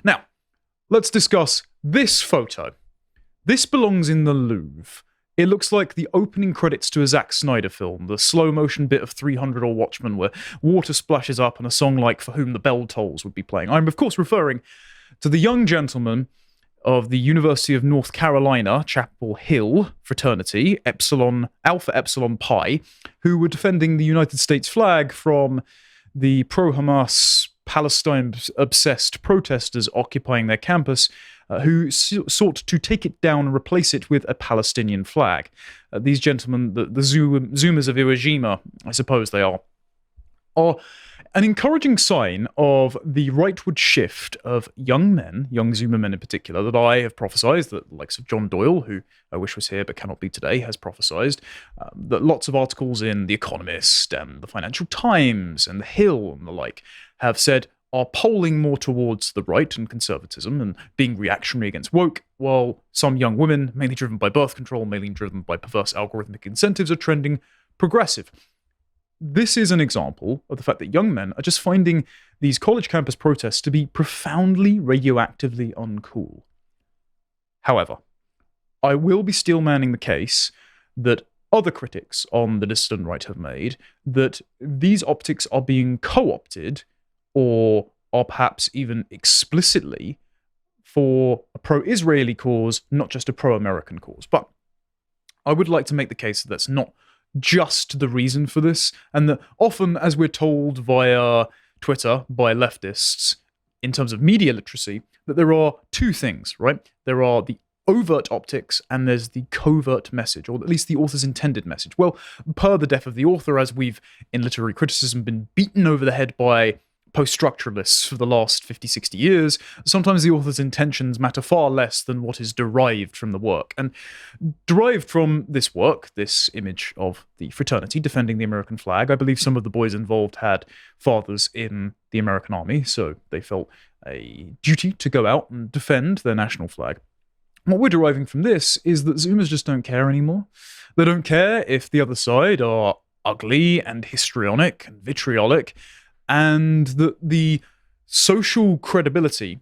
Now, let's discuss this photo. This belongs in the Louvre. It looks like the opening credits to a Zack Snyder film, the slow-motion bit of 300 or Watchmen where water splashes up and a song like For Whom the Bell Tolls would be playing. I'm, of course, referring to the young gentleman of the University of North Carolina, Chapel Hill Fraternity, Alpha Epsilon Pi, who were defending the United States flag from the pro-Hamas, Palestine-obsessed protesters occupying their campus, who sought to take it down and replace it with a Palestinian flag. These gentlemen, the Zoomers of Iwo Jima, I suppose they are an encouraging sign of the rightward shift of young men, young Zoomer men in particular, that I have prophesied, that the likes of John Doyle, who I wish was here but cannot be today, has prophesied, that lots of articles in The Economist and the Financial Times and The Hill and the like have said are polling more towards the right and conservatism and being reactionary against woke, while some young women, mainly driven by birth control, mainly driven by perverse algorithmic incentives, are trending progressive. This is an example of the fact that young men are just finding these college campus protests to be profoundly radioactively uncool. However, I will be steelmanning the case that other critics on the dissident right have made, that these optics are being co-opted or are perhaps even explicitly for a pro-Israeli cause, not just a pro-American cause. But I would like to make the case that that's not just the reason for this, and that often, as we're told via Twitter by leftists, in terms of media literacy, that there are two things, right? There are the overt optics and there's the covert message, or at least the author's intended message. Well, per the death of the author, as we've in literary criticism been beaten over the head by post-structuralists for the last 50, 60 years, sometimes the author's intentions matter far less than what is derived from the work. And derived from this work, this image of the fraternity defending the American flag, I believe some of the boys involved had fathers in the American army, so they felt a duty to go out and defend their national flag. What we're deriving from this is that Zoomers just don't care anymore. They don't care if the other side are ugly and histrionic and vitriolic, and that the social credibility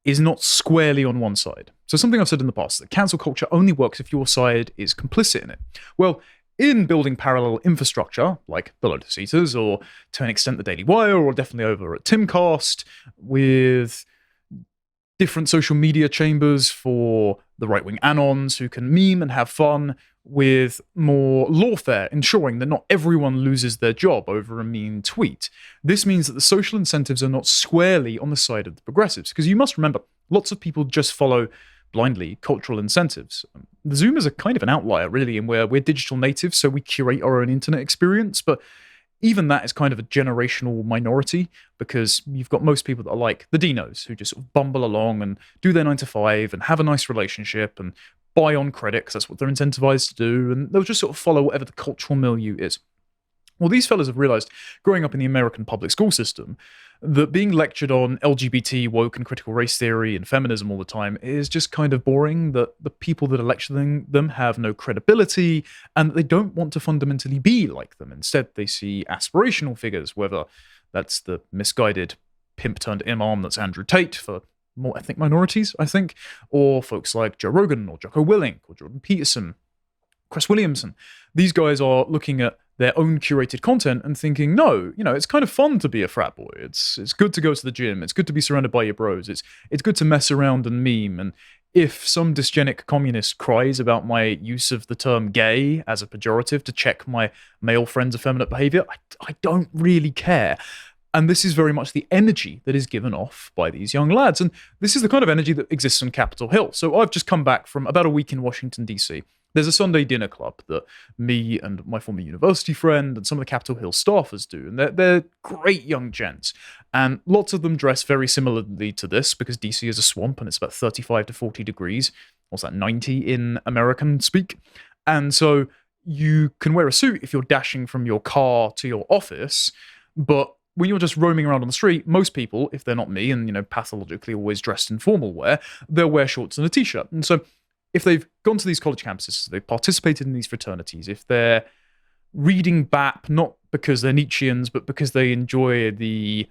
is not squarely on one side. So something I've said in the past, that cancel culture only works if your side is complicit in it. Well, in building parallel infrastructure, like the Lotus Eaters, or to an extent the Daily Wire, or definitely over at Timcast, with different social media chambers for the right-wing anons who can meme and have fun, with more lawfare, ensuring that not everyone loses their job over a mean tweet. This means that the social incentives are not squarely on the side of the progressives, because you must remember, lots of people just follow blindly cultural incentives. The Zoomers are kind of an outlier, really, in where we're digital natives, so we curate our own internet experience, but even that is kind of a generational minority, because you've got most people that are like the Dinos, who just sort of bumble along and do their 9 to 5 and have a nice relationship and buy on credit because that's what they're incentivized to do, and they'll just sort of follow whatever the cultural milieu is. Well, these fellas have realized, growing up in the American public school system, that being lectured on LGBT, woke, and critical race theory and feminism all the time is just kind of boring, that the people that are lecturing them have no credibility, and that they don't want to fundamentally be like them. Instead, they see aspirational figures, whether that's the misguided pimp-turned-imam that's Andrew Tate for more ethnic minorities, I think, or folks like Joe Rogan or Jocko Willink or Jordan Peterson, Chris Williamson. These guys are looking at their own curated content and thinking, no, it's kind of fun to be a frat boy. It's good to go to the gym. It's good to be surrounded by your bros. It's good to mess around and meme. And if some dysgenic communist cries about my use of the term gay as a pejorative to check my male friend's effeminate behavior, I don't really care. And this is very much the energy that is given off by these young lads. And this is the kind of energy that exists on Capitol Hill. So I've just come back from about a week in Washington, D.C. There's a Sunday dinner club that me and my former university friend and some of the Capitol Hill staffers do. And they're great young gents. And lots of them dress very similarly to this, because D.C. is a swamp and it's about 35 to 40 degrees. What's that, 90 in American speak? And so you can wear a suit if you're dashing from your car to your office, but when you're just roaming around on the street, most people, if they're not me and, pathologically always dressed in formal wear, they'll wear shorts and a t-shirt. And so if they've gone to these college campuses, they've participated in these fraternities, if they're reading BAP, not because they're Nietzscheans, but because they enjoy the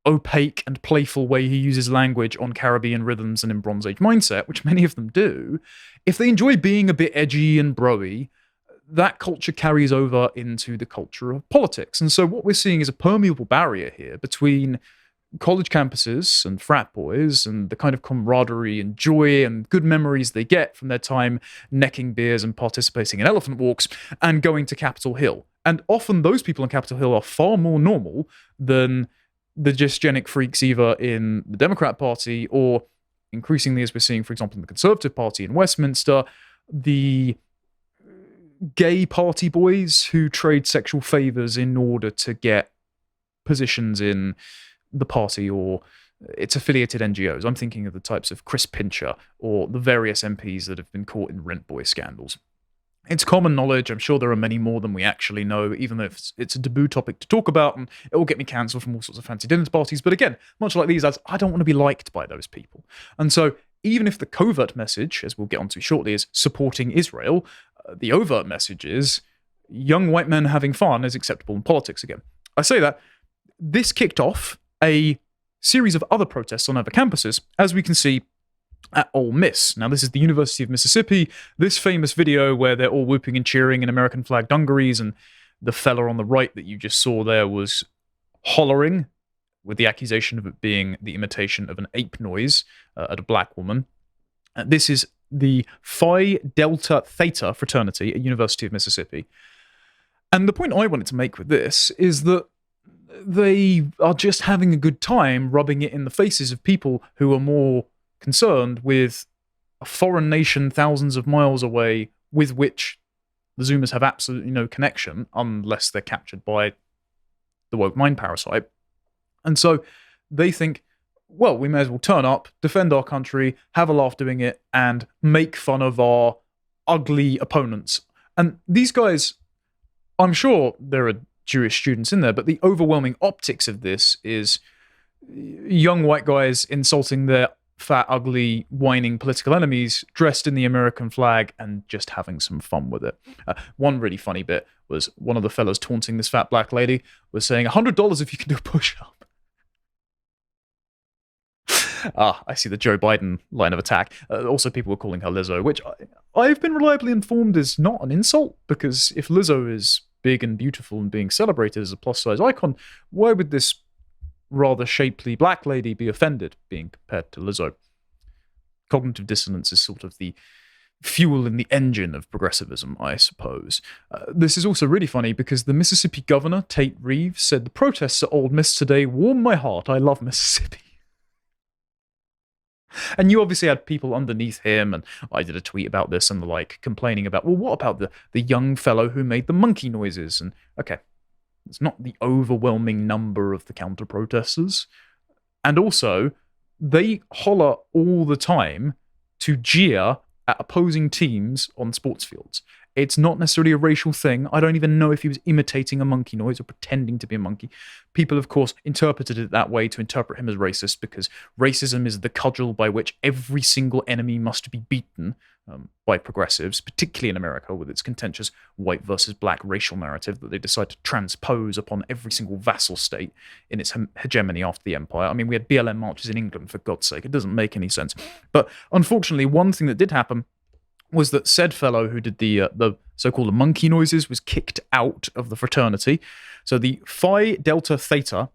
opaque and playful way he uses language on Caribbean rhythms and in Bronze Age mindset, which many of them do, if they enjoy being a bit edgy and broy, that culture carries over into the culture of politics. And so what we're seeing is a permeable barrier here between college campuses and frat boys and the kind of camaraderie and joy and good memories they get from their time necking beers and participating in elephant walks and going to Capitol Hill. And often those people on Capitol Hill are far more normal than the dysgenic freaks either in the Democrat Party or increasingly, as we're seeing, for example, in the Conservative Party in Westminster, the gay party boys who trade sexual favors in order to get positions in the party or its affiliated NGOs. I'm thinking of the types of Chris Pincher or the various MPs that have been caught in rent boy scandals. It's common knowledge. I'm sure there are many more than we actually know, even though it's a taboo topic to talk about, and it will get me cancelled from all sorts of fancy dinner parties. But again, much like these ads, I don't want to be liked by those people. And so even if the covert message, as we'll get onto shortly, is supporting Israel, the overt message is young white men having fun is acceptable in politics again. I say that this kicked off a series of other protests on other campuses, as we can see at Ole Miss. Now, this is the University of Mississippi. This famous video where they're all whooping and cheering in American flag dungarees, and the fella on the right that you just saw there was hollering with the accusation of it being the imitation of an ape noise at a black woman. This is the Phi Delta Theta fraternity at University of Mississippi. And the point I wanted to make with this is that they are just having a good time rubbing it in the faces of people who are more concerned with a foreign nation thousands of miles away with which the Zoomers have absolutely no connection unless they're captured by the woke mind parasite. And so they think, well, we may as well turn up, defend our country, have a laugh doing it, and make fun of our ugly opponents. And these guys, I'm sure there are Jewish students in there, but the overwhelming optics of this is young white guys insulting their fat, ugly, whining political enemies dressed in the American flag and just having some fun with it. One really funny bit was one of the fellows taunting this fat black lady was saying, $100 if you can do a push-up. I see the Joe Biden line of attack. Also, people were calling her Lizzo, which I've been reliably informed is not an insult, because if Lizzo is big and beautiful and being celebrated as a plus-size icon, why would this rather shapely black lady be offended being compared to Lizzo? Cognitive dissonance is sort of the fuel in the engine of progressivism, I suppose. This is also really funny because the Mississippi governor, Tate Reeves, said the protests at Ole Miss today warm my heart. I love Mississippi. And you obviously had people underneath him, and I did a tweet about this and the like, complaining about, well, what about the young fellow who made the monkey noises? And okay, it's not the overwhelming number of the counter-protesters. And also, they holler all the time to jeer at opposing teams on sports fields. It's not necessarily a racial thing. I don't even know if he was imitating a monkey noise or pretending to be a monkey. People, of course, interpreted it that way to interpret him as racist, because racism is the cudgel by which every single enemy must be beaten by progressives, particularly in America, with its contentious white versus black racial narrative that they decide to transpose upon every single vassal state in its hegemony after the empire. I mean, we had BLM marches in England, for God's sake. It doesn't make any sense. But unfortunately, one thing that did happen was that said fellow who did the so-called monkey noises was kicked out of the fraternity. So the Phi Delta Theta,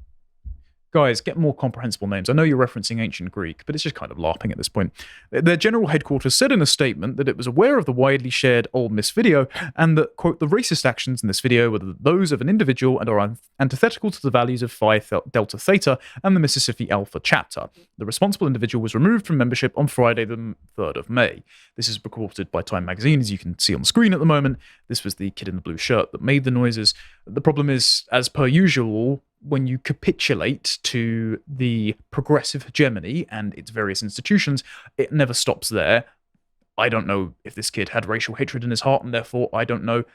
guys, get more comprehensible names. I know you're referencing ancient Greek, but it's just kind of LARPing at this point. Their general headquarters said in a statement that it was aware of the widely shared Ole Miss video and that, quote, the racist actions in this video were those of an individual and are antithetical to the values of Phi Delta Theta and the Mississippi Alpha chapter. The responsible individual was removed from membership on Friday, the 3rd of May. This is reported by Time magazine, as you can see on the screen at the moment. This was the kid in the blue shirt that made the noises. The problem is, as per usual, when you capitulate to the progressive hegemony and its various institutions, it never stops there. I don't know if this kid had racial hatred in his heart, and therefore I don't know.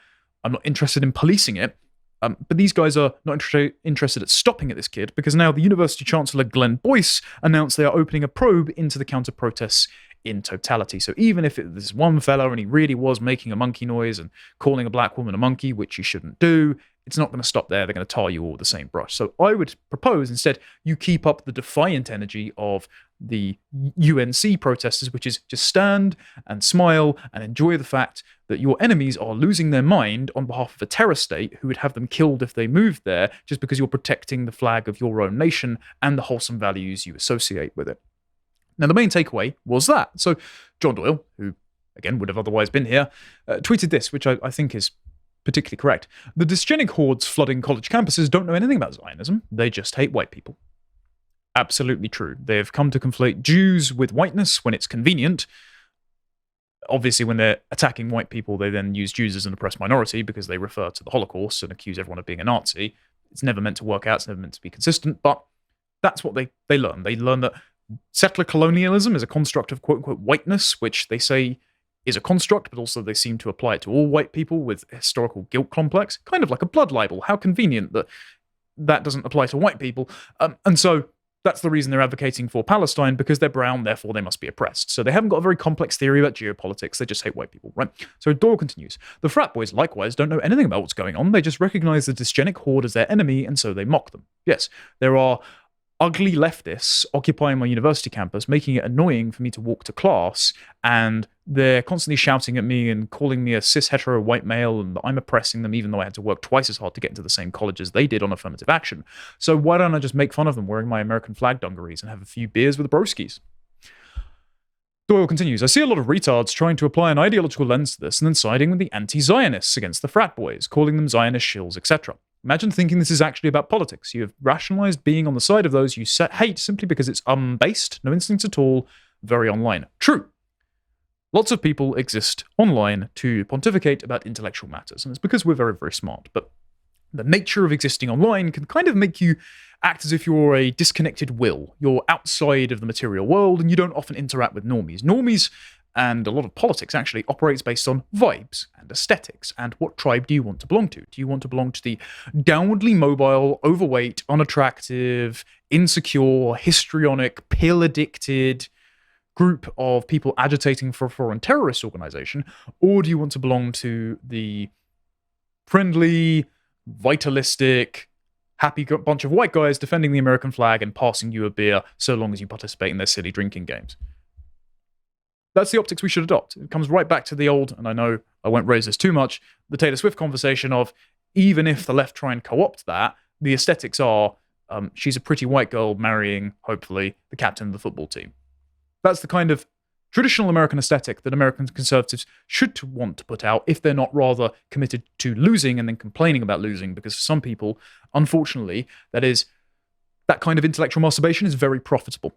I'm not interested in policing it. But these guys are not interested at stopping at this kid, because now the University Chancellor Glenn Boyce announced they are opening a probe into the counter-protests in totality. So even if this one fella and he really was making a monkey noise and calling a black woman a monkey, which he shouldn't do, it's not going to stop there. They're going to tar you all with the same brush. So I would propose instead you keep up the defiant energy of the UNC protesters, which is just stand and smile and enjoy the fact that your enemies are losing their mind on behalf of a terror state who would have them killed if they moved there, just because you're protecting the flag of your own nation and the wholesome values you associate with it. Now, the main takeaway was that. So John Doyle, who again would have otherwise been here, tweeted this, which I think is particularly correct. The dysgenic hordes flooding college campuses don't know anything about Zionism. They just hate white people. Absolutely true. They've come to conflate Jews with whiteness when it's convenient. Obviously, when they're attacking white people, they then use Jews as an oppressed minority because they refer to the Holocaust and accuse everyone of being a Nazi. It's never meant to work out. It's never meant to be consistent. But that's what they learn. They learn that settler colonialism is a construct of quote-unquote whiteness, which they say is a construct, but also they seem to apply it to all white people with historical guilt complex, kind of like a blood libel. How convenient that that doesn't apply to white people. And so that's the reason they're advocating for Palestine, because they're brown, therefore they must be oppressed. So they haven't got a very complex theory about geopolitics, they just hate white people, right? So Doyle continues, the frat boys likewise don't know anything about what's going on, they just recognize the dysgenic horde as their enemy, and so they mock them. Yes, there are ugly leftists occupying my university campus, making it annoying for me to walk to class, and they're constantly shouting at me and calling me a cis hetero white male, and I'm oppressing them even though I had to work twice as hard to get into the same college as they did on affirmative action. So why don't I just make fun of them wearing my American flag dungarees and have a few beers with the broskies? Doyle continues, I see a lot of retards trying to apply an ideological lens to this and then siding with the anti-Zionists against the frat boys, calling them Zionist shills, etc. Imagine thinking this is actually about politics. You have rationalized being on the side of those you hate simply because it's unbased, no instincts at all, very online. True. Lots of people exist online to pontificate about intellectual matters, and it's because we're very, very smart. But the nature of existing online can kind of make you act as if you're a disconnected will. You're outside of the material world, and you don't often interact with normies. Normies, and a lot of politics actually, operates based on vibes and aesthetics. And what tribe do you want to belong to? Do you want to belong to the downwardly mobile, overweight, unattractive, insecure, histrionic, pill-addicted group of people agitating for a foreign terrorist organization? Or do you want to belong to the friendly, vitalistic, happy bunch of white guys defending the American flag and passing you a beer so long as you participate in their silly drinking games? That's the optics we should adopt. It comes right back to the old, and I know I won't raise this too much, the Taylor Swift conversation of, even if the left try and co-opt that, the aesthetics are, she's a pretty white girl marrying, hopefully, the captain of the football team. That's the kind of traditional American aesthetic that American conservatives should want to put out if they're not rather committed to losing and then complaining about losing, because for some people, unfortunately, that kind of intellectual masturbation is very profitable.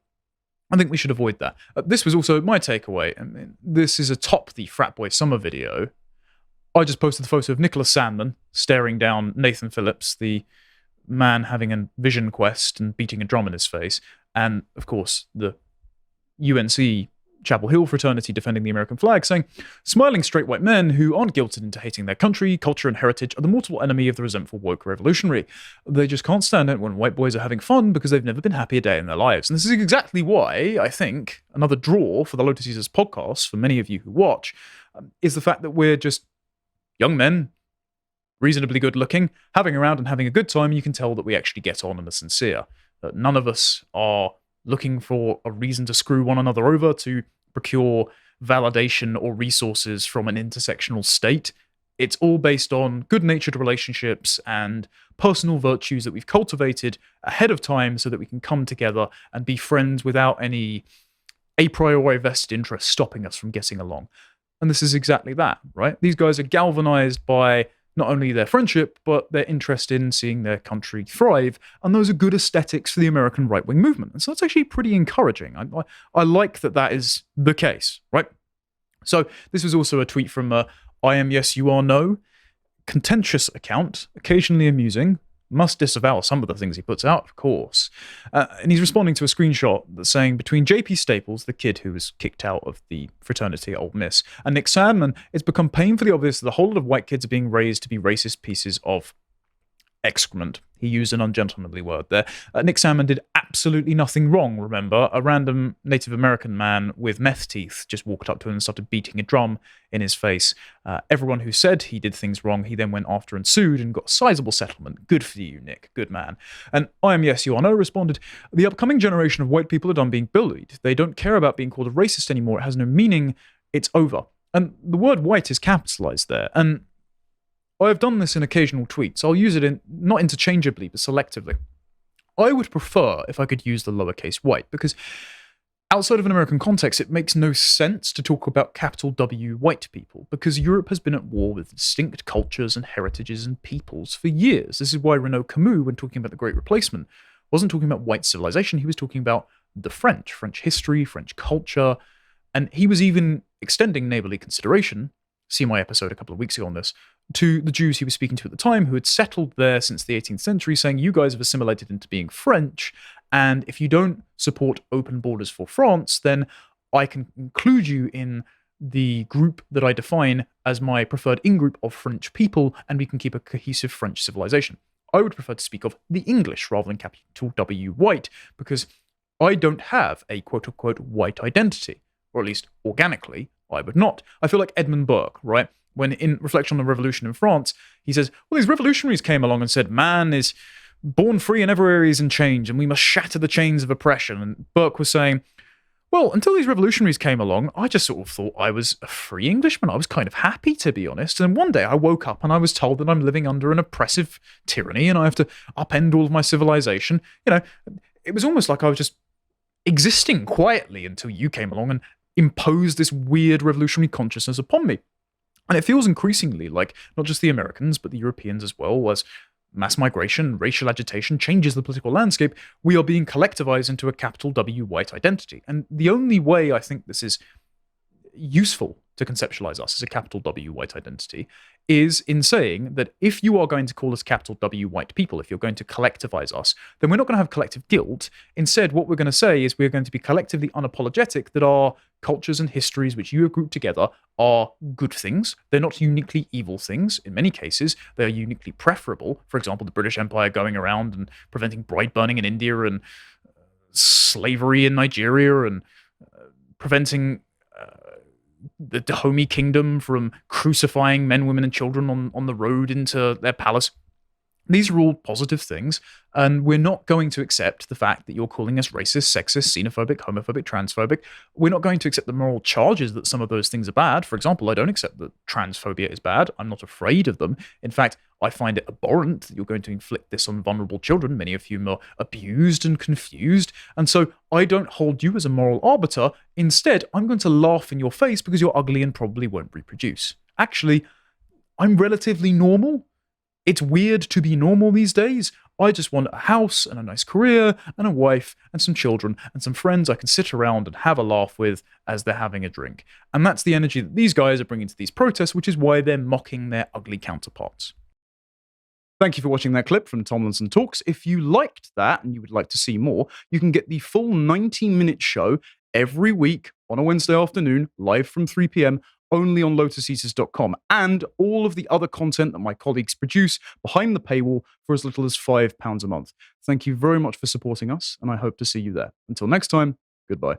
I think we should avoid that. This was also my takeaway. I mean, this is atop the Frat Boy Summer video. I just posted the photo of Nicholas Sandman staring down Nathan Phillips, the man having a vision quest and beating a drum in his face. And, of course, the UNC Chapel Hill fraternity defending the American flag, saying, smiling straight white men who aren't guilted into hating their country, culture, and heritage are the mortal enemy of the resentful woke revolutionary. They just can't stand it when white boys are having fun because they've never been happy a day in their lives. And this is exactly why, I think, another draw for the Lotus Eaters podcast, for many of you who watch, is the fact that we're just young men, reasonably good looking, having around and having a good time. You can tell that we actually get on and are sincere. That none of us are looking for a reason to screw one another over, to procure validation or resources from an intersectional state. It's all based on good-natured relationships and personal virtues that we've cultivated ahead of time so that we can come together and be friends without any a priori vested interest stopping us from getting along. And this is exactly that, right? These guys are galvanized by not only their friendship, but their interest in seeing their country thrive. And those are good aesthetics for the American right-wing movement. And so that's actually pretty encouraging. I like that is the case, right? So this was also a tweet from I am yes, you are no, contentious account, occasionally amusing, must disavow some of the things he puts out, of course. And he's responding to a screenshot that's saying, between JP Staples, the kid who was kicked out of the fraternity at Ole Miss, and Nick Sandman, it's become painfully obvious that the whole lot of white kids are being raised to be racist pieces of excrement. He used an ungentlemanly word there. Nick Sandman did absolutely nothing wrong, remember? A random Native American man with meth teeth just walked up to him and started beating a drum in his face. Everyone who said he did things wrong, he then went after and sued and got a sizable settlement. Good for you, Nick. Good man. And I am Yes, You Are No responded, the upcoming generation of white people are done being bullied. They don't care about being called a racist anymore. It has no meaning. It's over. And the word white is capitalized there. And I've done this in occasional tweets. I'll use it not interchangeably, but selectively. I would prefer if I could use the lowercase white, because outside of an American context, it makes no sense to talk about capital W white people, because Europe has been at war with distinct cultures and heritages and peoples for years. This is why Renaud Camus, when talking about the Great Replacement, wasn't talking about white civilization. He was talking about the French history, French culture, and he was even extending neighborly consideration, see my episode a couple of weeks ago on this, to the Jews he was speaking to at the time who had settled there since the 18th century, saying, you guys have assimilated into being French, and if you don't support open borders for France, then I can include you in the group that I define as my preferred in-group of French people, and we can keep a cohesive French civilization. I would prefer to speak of the English rather than capital W white, because I don't have a quote-unquote white identity, or at least organically, I would not. I feel like Edmund Burke, right? When in Reflection on the Revolution in France, he says, well, these revolutionaries came along and said, man is born free and everywhere he is in change, and we must shatter the chains of oppression. And Burke was saying, well, until these revolutionaries came along, I just sort of thought I was a free Englishman. I was kind of happy, to be honest. And one day I woke up and I was told that I'm living under an oppressive tyranny and I have to upend all of my civilization. You know, it was almost like I was just existing quietly until you came along and imposed this weird revolutionary consciousness upon me. And it feels increasingly like not just the Americans, but the Europeans as well, as mass migration, racial agitation changes the political landscape, we are being collectivized into a capital W white identity. And the only way I think this is useful to conceptualize us as a capital W white identity is in saying that if you are going to call us capital W white people, if you're going to collectivize us, then we're not going to have collective guilt. Instead, what we're going to say is we're going to be collectively unapologetic that our cultures and histories which you have grouped together are good things. They're not uniquely evil things. In many cases, they are uniquely preferable. For example, the British Empire going around and preventing bride burning in India and slavery in Nigeria and preventing the Dahomey kingdom from crucifying men, women, and children on the road into their palace. These are all positive things, and we're not going to accept the fact that you're calling us racist, sexist, xenophobic, homophobic, transphobic. We're not going to accept the moral charges that some of those things are bad. For example, I don't accept that transphobia is bad. I'm not afraid of them. In fact, I find it abhorrent that you're going to inflict this on vulnerable children, many of whom are abused and confused. And so I don't hold you as a moral arbiter. Instead, I'm going to laugh in your face because you're ugly and probably won't reproduce. Actually, I'm relatively normal. It's weird to be normal these days. I just want a house and a nice career and a wife and some children and some friends I can sit around and have a laugh with as they're having a drink. And that's the energy that these guys are bringing to these protests, which is why they're mocking their ugly counterparts. Thank you for watching that clip from Tomlinson Talks. If you liked that and you would like to see more, you can get the full 90-minute show every week on a Wednesday afternoon, live from 3 p.m, only on lotuseaters.com, and all of the other content that my colleagues produce behind the paywall for as little as £5 a month. Thank you very much for supporting us, and I hope to see you there. Until next time, goodbye.